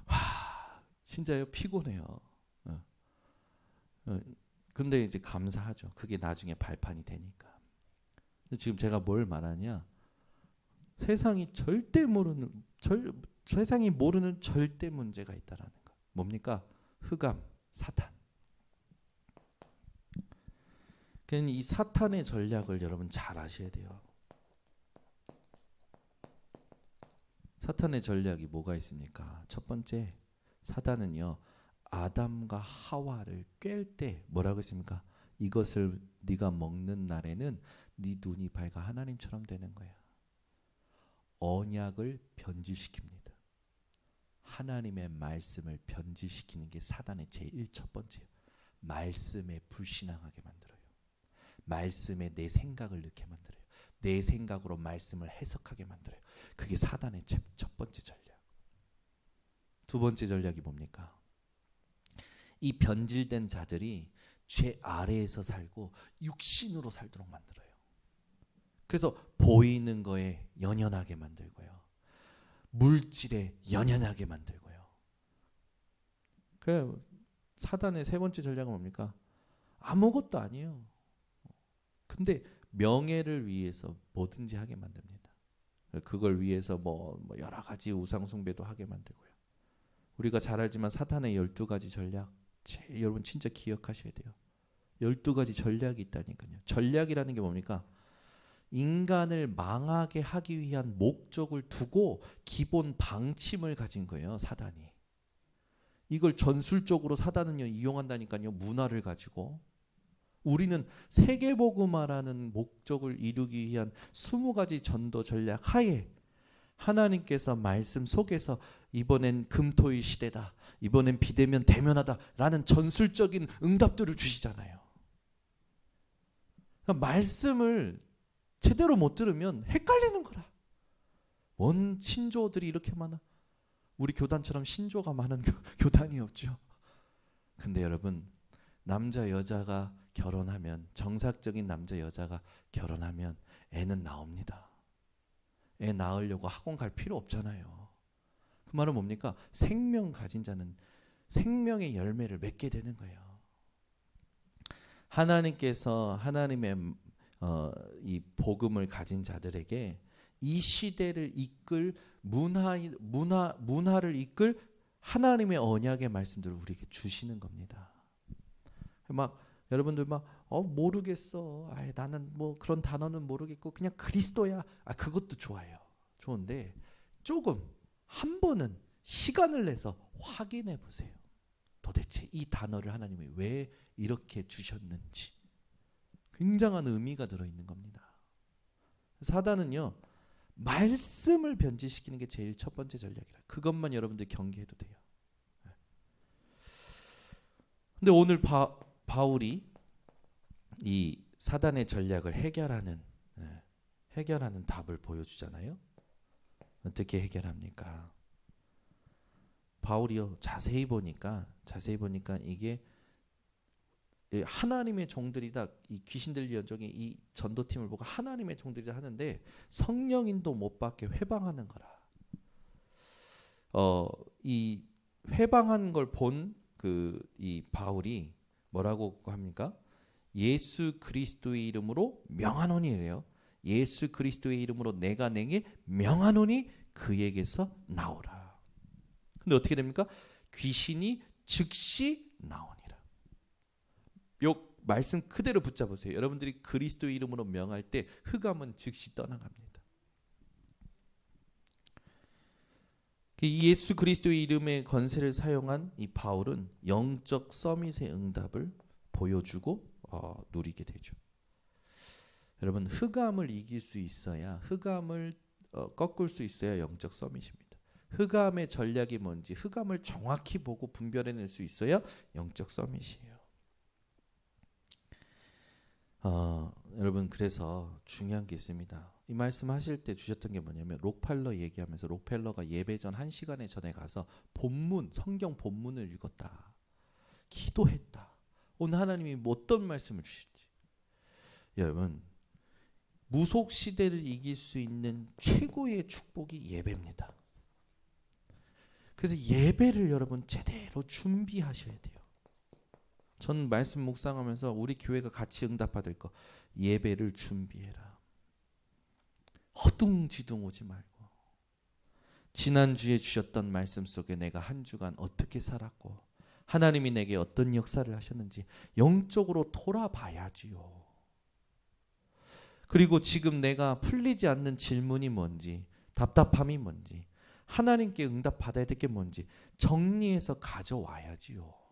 Speaker 1: 와, 진짜요, 피곤해요. 근데 이제 감사하죠. 그게 나중에 발판이 되니까. 지금 제가 뭘 말하냐? 세상이 세상이 모르는 절대 문제가 있다라는 거. 뭡니까? 흑암, 사탄. 그러니까 이 사탄의 전략을 여러분 잘 아셔야 돼요. 사탄의 전략이 뭐가 있습니까? 첫 번째, 사탄은요, 아담과 하와를 꿰을 때 뭐라고 했습니까? 이것을 네가 먹는 날에는 네 눈이 밝아 하나님처럼 되는 거야. 언약을 변질시킵니다. 하나님의 말씀을 변질시키는 게 사단의 제일 첫 번째예요. 말씀에 불신앙하게 만들어요. 말씀에 내 생각을 넣게 만들어요. 내 생각으로 말씀을 해석하게 만들어요. 그게 사단의 첫 번째 전략. 두 번째 전략이 뭡니까? 이 변질된 자들이 죄 아래에서 살고 육신으로 살도록 만들어요. 그래서 보이는 거에 연연하게 만들고요. 물질에 연연하게 만들고요. 그 사단의 세 번째 전략은 뭡니까? 아무것도 아니에요. 근데 명예를 위해서 뭐든지 하게 만듭니다. 그걸 위해서 뭐 여러 가지 우상 숭배도 하게 만들고요. 우리가 잘 알지만 사탄의 12가지 전략, 여러분 진짜 기억하셔야 돼요. 12가지 전략이 있다니까요. 전략이라는 게 뭡니까? 인간을 망하게 하기 위한 목적을 두고 기본 방침을 가진 거예요, 사단이. 이걸 전술적으로 사단은요 이용한다니까요. 문화를 가지고. 우리는 세계복음화라는 목적을 이루기 위한 20가지 전도 전략 하에 하나님께서 말씀 속에서 이번엔 금토일 시대다, 이번엔 비대면 대면하다 라는 전술적인 응답들을 주시잖아요. 그러니까 말씀을 제대로 못 들으면 헷갈리는 거라. 뭔 신조들이 이렇게 많아. 우리 교단처럼 신조가 많은 교단이 없죠. 근데 여러분, 남자 여자가 결혼하면, 정상적인 남자 여자가 결혼하면 애는 나옵니다. 애 낳으려고 학원 갈 필요 없잖아요. 그 말은 뭡니까? 생명 가진 자는 생명의 열매를 맺게 되는 거예요. 하나님께서 하나님의 이 복음을 가진 자들에게 이 시대를 이끌 문화를 이끌 하나님의 언약의 말씀들을 우리에게 주시는 겁니다. 막 여러분들 막 모르겠어. 나는 뭐 그런 단어는 모르겠고 그냥 그리스도야. 그것도 좋아요. 좋은데 조금 한 번은 시간을 내서 확인해 보세요. 도대체 이 단어를 하나님이 왜 이렇게 주셨는지. 굉장한 의미가 들어있는 겁니다. 사단은요, 말씀을 변질시키는 게 제일 첫 번째 전략이라. 그것만 여러분들 경계해도 돼요. 근데 오늘 바울이 이 사단의 전략을 해결하는 답을 보여주잖아요. 어떻게 해결합니까? 바울이요, 자세히 보니까 이게 하나님의 종들이다. 이 귀신들 연종이 이 전도팀을 보고 하나님의 종들이다 하는데 성령인도 못 받게 회방하는 거라. 이 회방한 걸 본 이 바울이 뭐라고 합니까? 예수 그리스도의 이름으로 명하노니래요. 예수 그리스도의 이름으로 내가 내게 명하노니 그에게서 나오라. 근데 어떻게 됩니까? 귀신이 즉시 나오니라. 요 말씀 그대로 붙잡으세요. 여러분들이 그리스도의 이름으로 명할 때 흑암은 즉시 떠나갑니다. 예수 그리스도의 이름의 권세를 사용한 이 바울은 영적 서밋의 응답을 보여주고 누리게 되죠. 여러분, 흑암을 이길 수 있어야, 흑암을 꺾을 수 있어야 영적 서밋입니다. 흑암의 전략이 뭔지, 흑암을 정확히 보고 분별해낼 수 있어야 영적 서밋이에요. 여러분, 그래서 중요한 게 있습니다. 이 말씀하실 때 주셨던 게 뭐냐면, 록펠러 얘기하면서 록펠러가 예배 전 1시간에 전에 가서 본문, 성경 본문을 읽었다. 기도했다. 오늘 하나님이 어떤 말씀을 주실지. 여러분, 무속 시대를 이길 수 있는 최고의 축복이 예배입니다. 그래서 예배를 여러분 제대로 준비하셔야 돼요. 전 말씀 묵상하면서 우리 교회가 같이 응답받을 거, 예배를 준비해라. 허둥지둥 오지 말고, 지난주에 주셨던 말씀 속에 내가 한 주간 어떻게 살았고 하나님이 내게 어떤 역사를 하셨는지 영적으로 돌아봐야지요. 그리고 지금 내가 풀리지 않는 질문이 뭔지, 답답함이 뭔지, 하나님께 응답받아야 될 게 뭔지 정리해서 가져와야지요.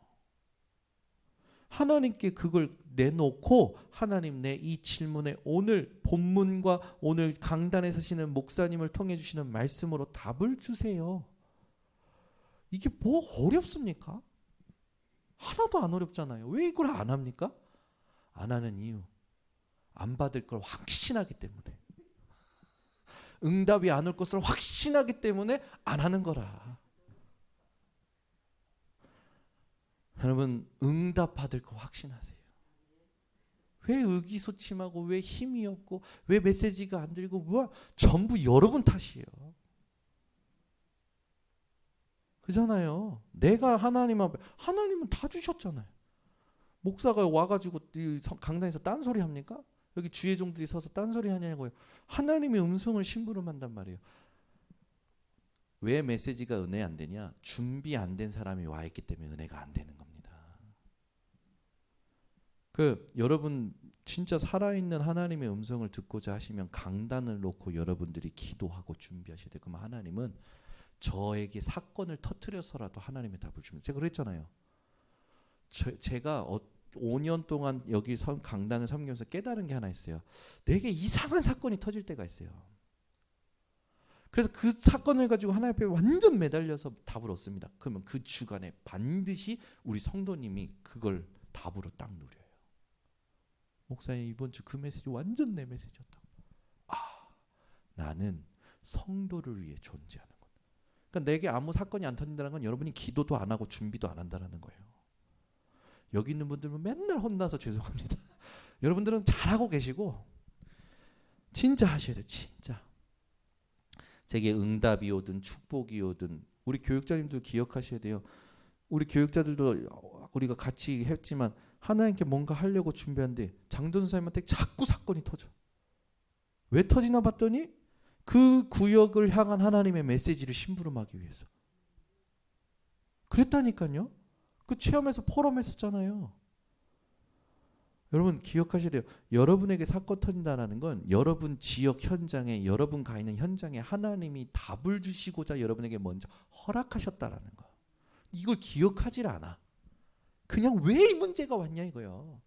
Speaker 1: 하나님께 그걸 내놓고, 하나님, 내 이 질문에 오늘 본문과 오늘 강단에 서시는 목사님을 통해 주시는 말씀으로 답을 주세요. 이게 뭐 어렵습니까? 하나도 안 어렵잖아요. 왜 이걸 안 합니까? 안 하는 이유, 안 받을 걸 확신하기 때문에, 응답이 안 올 것을 확신하기 때문에 안 하는 거라. 여러분, 응답 받을 거 확신하세요. 왜 의기소침하고, 왜 힘이 없고, 왜 메시지가 안 들고, 뭐 전부 여러분 탓이에요. 그잖아요. 내가 하나님 앞에, 하나님은 다 주셨잖아요. 목사가 와가지고 강단에서 딴소리 합니까? 여기 주의 종들이 서서 딴소리 하냐고요. 하나님의 음성을 심부름한단 말이에요. 왜 메시지가 은혜 안 되냐? 준비 안 된 사람이 와 있기 때문에 은혜가 안 되는 겁니다. 여러분 진짜 살아있는 하나님의 음성을 듣고자 하시면 강단을 놓고 여러분들이 기도하고 준비하셔야 돼요. 그럼 하나님은 저에게 사건을 터뜨려서라도 하나님의 답을 줍니다. 제가 그랬잖아요. 제가 5년 동안 여기 강단을 섬기면서 깨달은 게 하나 있어요. 내게 이상한 사건이 터질 때가 있어요. 그래서 그 사건을 가지고 하나님 앞에 완전 매달려서 답을 얻습니다. 그러면 그 주간에 반드시 우리 성도님이 그걸 답으로 딱 누려요. 목사님 이번 주 그 메시지 완전 내 메시지였다. 나는 성도를 위해 존재하는 것. 그러니까 내게 아무 사건이 안 터진다는 건 여러분이 기도도 안 하고 준비도 안 한다는 거예요. 여기 있는 분들은 맨날 혼나서 죄송합니다. 여러분들은 잘하고 계시고 진짜 하셔야 돼요. 진짜. 제게 응답이 오든 축복이 오든 우리 교육자님들 기억하셔야 돼요. 우리 교육자들도 우리가 같이 했지만 하나님께 뭔가 하려고 준비하는데 장전사님한테 자꾸 사건이 터져. 왜 터지나 봤더니 그 구역을 향한 하나님의 메시지를 심부름하기 위해서. 그랬다니까요. 그 체험에서 포럼했었잖아요. 여러분 기억하셔야 돼요. 여러분에게 사건 터진다는 건 여러분 지역 현장에 여러분 가 있는 현장에 하나님이 답을 주시고자 여러분에게 먼저 허락하셨다라는 거. 이걸 기억하질 않아. 그냥 왜 이 문제가 왔냐 이거요.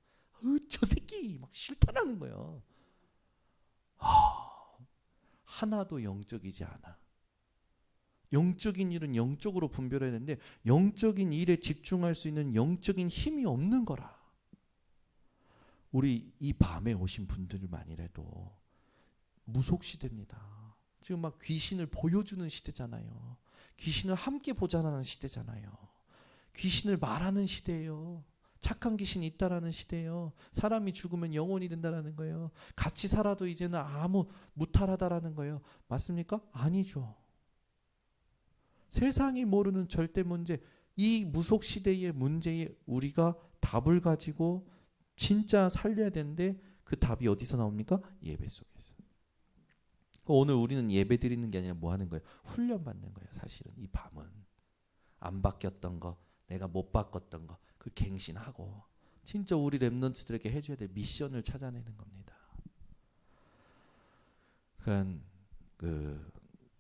Speaker 1: 저 새끼 막 싫다라는 거예요. 하나도 영적이지 않아. 영적인 일은 영적으로 분별해야 되는데 영적인 일에 집중할 수 있는 영적인 힘이 없는 거라. 우리 이 밤에 오신 분들만이라도 무속시대입니다. 지금 막 귀신을 보여주는 시대잖아요. 귀신을 함께 보자는 시대잖아요. 귀신을 말하는 시대예요. 착한 귀신이 있다라는 시대예요. 사람이 죽으면 영혼이 된다라는 거예요. 같이 살아도 이제는 아무 무탈하다라는 거예요. 맞습니까? 아니죠. 세상이 모르는 절대 문제, 이 무속 시대의 문제에 우리가 답을 가지고 진짜 살려야 되는데 그 답이 어디서 나옵니까? 예배 속에서. 오늘 우리는 예배 드리는 게 아니라 뭐 하는 거예요? 훈련 받는 거예요. 사실은 이 밤은 안 바뀌었던 거, 내가 못 바꿨던 거, 그 갱신하고 진짜 우리 렘넌트들에게 해줘야 될 미션을 찾아내는 겁니다. 그러니까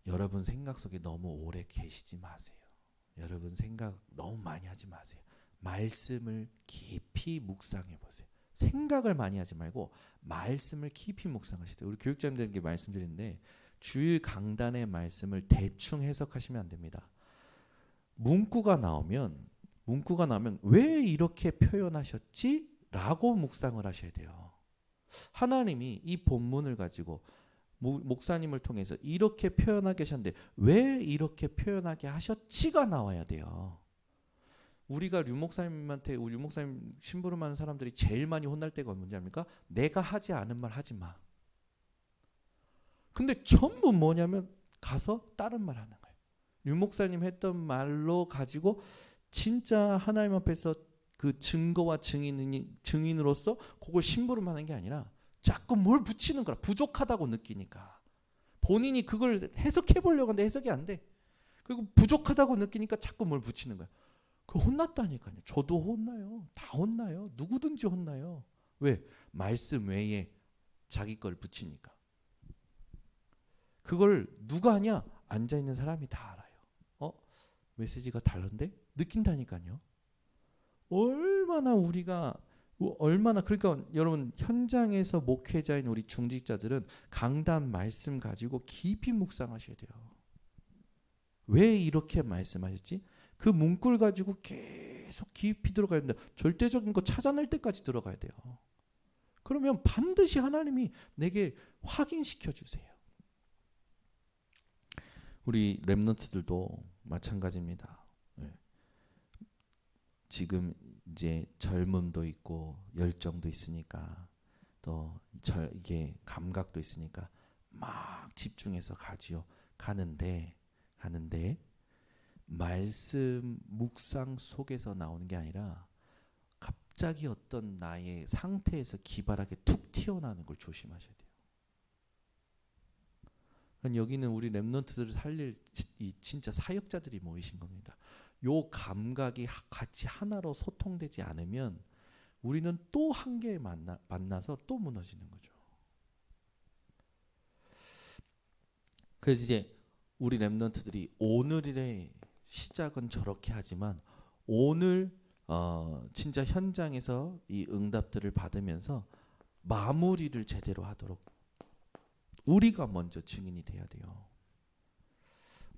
Speaker 1: 여러분 생각 속에 너무 오래 계시지 마세요. 여러분 생각 너무 많이 하지 마세요. 말씀을 깊이 묵상해 보세요. 생각을 많이 하지 말고 말씀을 깊이 묵상하시되, 우리 교육자님들에게 말씀드리는데 주일 강단의 말씀을 대충 해석하시면 안 됩니다. 문구가 나오면 왜 이렇게 표현하셨지? 라고 묵상을 하셔야 돼요. 하나님이 이 본문을 가지고 목사님을 통해서 이렇게 표현하게 하셨는데 왜 이렇게 표현하게 하셨지가 나와야 돼요. 우리가 류목사님한테 우리 류목사님 심부름하는 사람들이 제일 많이 혼날 때가 뭔지 압니까? 내가 하지 않은 말 하지 마. 근데 전부 뭐냐면 가서 다른 말 하는 거예요. 류목사님 했던 말로 가지고 진짜 하나님 앞에서 그 증거와 증인으로서 그걸 심부름하는 게 아니라 자꾸 뭘 붙이는 거라. 부족하다고 느끼니까. 본인이 그걸 해석해 보려고 하는데 해석이 안 돼. 그리고 부족하다고 느끼니까 자꾸 뭘 붙이는 거야. 그 혼났다니까요. 저도 혼나요. 다 혼나요. 누구든지 혼나요. 왜? 말씀 외에 자기 걸 붙이니까. 그걸 누가 하냐? 앉아있는 사람이 다 알아요. 메시지가 다른데? 느낀다니까요. 그러니까 여러분 현장에서 목회자인 우리 중직자들은 강단 말씀 가지고 깊이 묵상하셔야 돼요. 왜 이렇게 말씀하셨지? 그 문구를 가지고 계속 깊이 들어가야 된다. 절대적인 거 찾아낼 때까지 들어가야 돼요. 그러면 반드시 하나님이 내게 확인시켜 주세요. 우리 렘넌트들도 마찬가지입니다. 지금 이제 젊음도 있고 열정도 있으니까 또 이게 감각도 있으니까 막 집중해서 가는데 말씀 묵상 속에서 나오는 게 아니라 갑자기 어떤 나의 상태에서 기발하게 툭 튀어나오는 걸 조심하셔야 돼요. 그러니까 여기는 우리 렘넌트들을 살릴 이 진짜 사역자들이 모이신 겁니다. 요 감각이 같이 하나로 소통되지 않으면 우리는 또 한계에 만나서 또 무너지는 거죠. 그래서 이제 우리 렘넌트들이 오늘의 시작은 저렇게 하지만 오늘 진짜 현장에서 이 응답들을 받으면서 마무리를 제대로 하도록 우리가 먼저 증인이 돼야 돼요.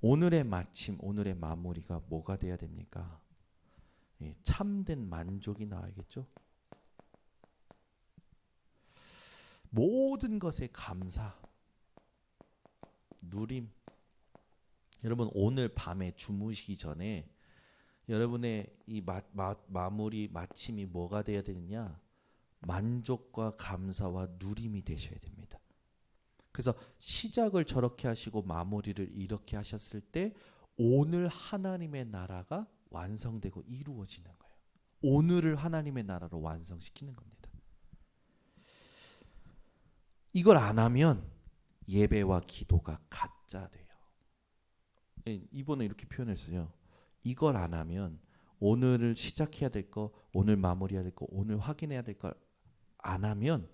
Speaker 1: 오늘의 마침, 오늘의 마무리가 뭐가 돼야 됩니까? 참된 만족이 나와야겠죠. 모든 것에 감사, 누림. 여러분 오늘 밤에 주무시기 전에 여러분의 이 마무리 마침이 뭐가 되어야 되느냐? 만족과 감사와 누림이 되셔야 됩니다. 그래서 시작을 저렇게 하시고 마무리를 이렇게 하셨을 때 오늘 하나님의 나라가 완성되고 이루어지는 거예요. 오늘을 하나님의 나라로 완성시키는 겁니다. 이걸 안 하면 예배와 기도가 가짜 돼요. 이번에 이렇게 표현했어요. 이걸 안 하면 오늘을 시작해야 될 거, 오늘 마무리해야 될 거, 오늘 확인해야 될 걸 안 하면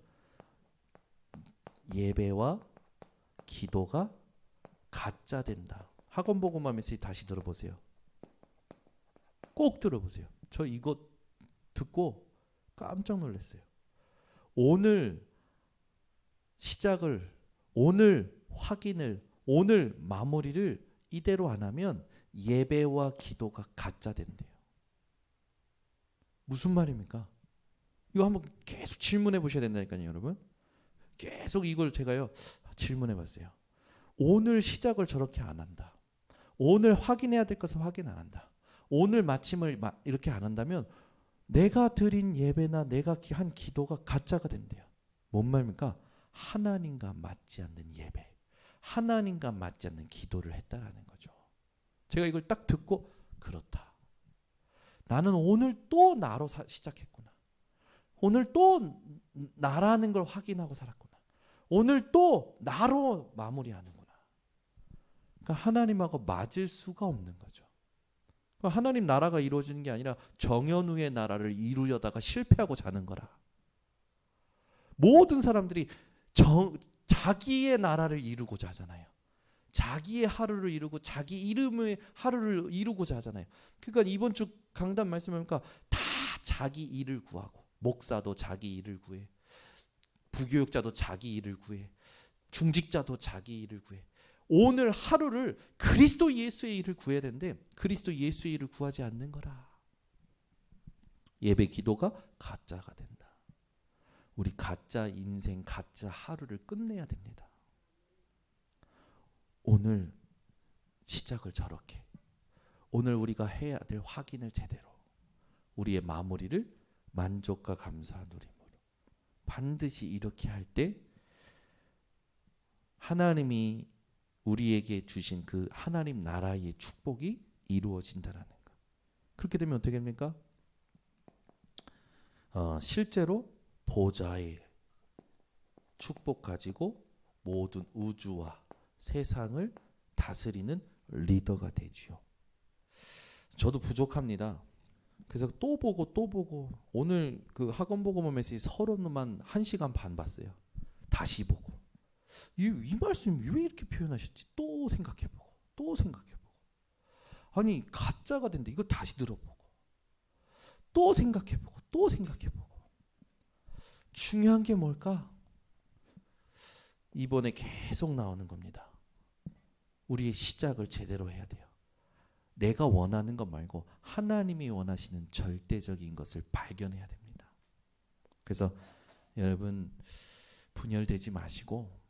Speaker 1: 예배와 기도가 가짜 된다. 학원복음화 메시지 다시 들어보세요. 꼭 들어보세요. 저 이거 듣고 깜짝 놀랐어요. 오늘 시작을, 오늘 확인을, 오늘 마무리를 이대로 안 하면 예배와 기도가 가짜 된대요. 무슨 말입니까? 이거 한번 계속 질문해 보셔야 된다니까요, 여러분. 계속 이걸 제가요 질문해 봤어요. 오늘 시작을 저렇게 안 한다. 오늘 확인해야 될 것을 확인 안 한다. 오늘 마침을 이렇게 안 한다면 내가 드린 예배나 내가 한 기도가 가짜가 된대요. 뭔 말입니까? 하나님과 맞지 않는 예배, 하나님과 맞지 않는 기도를 했다라는 거죠. 제가 이걸 딱 듣고 그렇다. 나는 오늘 또 나로 시작했구나. 오늘 또 나라는 걸 확인하고 살았구나. 오늘 또 나로 마무리하는구나. 그러니까 하나님하고 맞을 수가 없는 거죠. 그러니까 하나님 나라가 이루어지는 게 아니라 정현우의 나라를 이루려다가 실패하고 자는 거라. 모든 사람들이 자기의 나라를 이루고자 하잖아요. 자기의 하루를 이루고 자기 이름의 하루를 이루고자 하잖아요. 그러니까 이번 주 강단 말씀하니까 다 자기 일을 구하고, 목사도 자기 일을 구해, 부교육자도 자기 일을 구해, 중직자도 자기 일을 구해. 오늘 하루를 그리스도 예수의 일을 구해야 되는데 그리스도 예수의 일을 구하지 않는 거라. 예배 기도가 가짜가 된다. 우리 가짜 인생, 가짜 하루를 끝내야 됩니다. 오늘 시작을 저렇게, 오늘 우리가 해야 될 확인을 제대로, 우리의 마무리를 만족과 감사 누림으로 반드시 이렇게 할 때 하나님이 우리에게 주신 그 하나님 나라의 축복이 이루어진다라는 것. 그렇게 되면 어떻게 됩니까? 실제로 보좌의 축복 가지고 모든 우주와 세상을 다스리는 리더가 되지요. 저도 부족합니다. 그래서 또 보고 오늘 그 학원 복음화 메시지 서론만 1시간 반 봤어요. 다시 보고 이 말씀 왜 이렇게 표현하셨지? 또 생각해보고 아니 가짜가 된다. 이거 다시 들어보고 또 생각해보고 중요한 게 뭘까? 이번에 계속 나오는 겁니다. 우리의 시작을 제대로 해야 돼요. 내가 원하는 것 말고 하나님이 원하시는 절대적인 것을 발견해야 됩니다. 그래서 여러분 분열되지 마시고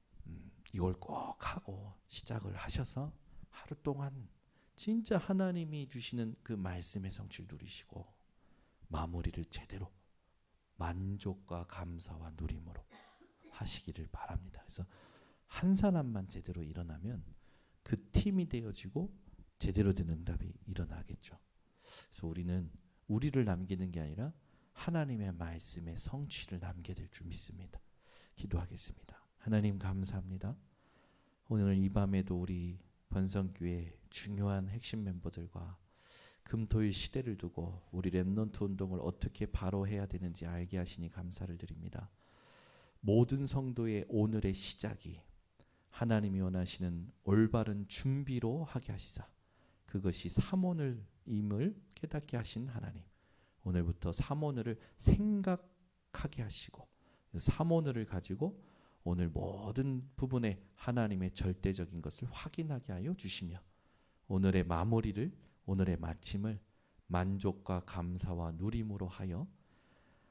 Speaker 1: 이걸 꼭 하고 시작을 하셔서 하루 동안 진짜 하나님이 주시는 그 말씀의 성취를 누리시고 마무리를 제대로 만족과 감사와 누림으로 하시기를 바랍니다. 그래서 한 사람만 제대로 일어나면 그 팀이 되어지고 제대로 된 응답이 일어나겠죠. 그래서 우리는 우리를 남기는 게 아니라 하나님의 말씀의 성취를 남게 될 줄 믿습니다. 기도하겠습니다. 하나님 감사합니다. 오늘 이 밤에도 우리 번성교회 중요한 핵심 멤버들과 금토일 시대를 두고 우리 렘넌트 운동을 어떻게 바로 해야 되는지 알게 하시니 감사를 드립니다. 모든 성도의 오늘의 시작이 하나님이 원하시는 올바른 준비로 하게 하시사 그것이 삼오늘임을 깨닫게 하신 하나님, 오늘부터 삼오늘을 생각하게 하시고 삼오늘을 가지고 오늘 모든 부분에 하나님의 절대적인 것을 확인하게 하여 주시며 오늘의 마무리를, 오늘의 마침을 만족과 감사와 누림으로 하여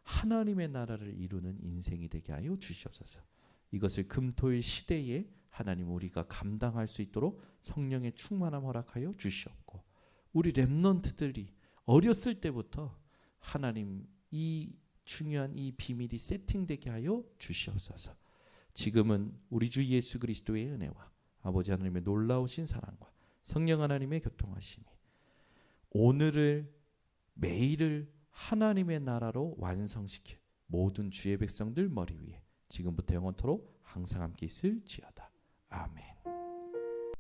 Speaker 1: 하나님의 나라를 이루는 인생이 되게 하여 주시옵소서. 이것을 금토일 시대에 하나님 우리가 감당할 수 있도록 성령의 충만함 허락하여 주시옵고, 우리 렘넌트들이 어렸을 때부터 하나님 이 중요한 이 비밀이 세팅되게 하여 주시옵소서. 지금은 우리 주 예수 그리스도의 은혜와 아버지 하나님의 놀라우신 사랑과 성령 하나님의 교통하심이 오늘을 매일을 하나님의 나라로 완성시킬 모든 주의 백성들 머리 위에 지금부터 영원토록 항상 함께 있을지어다. 아멘.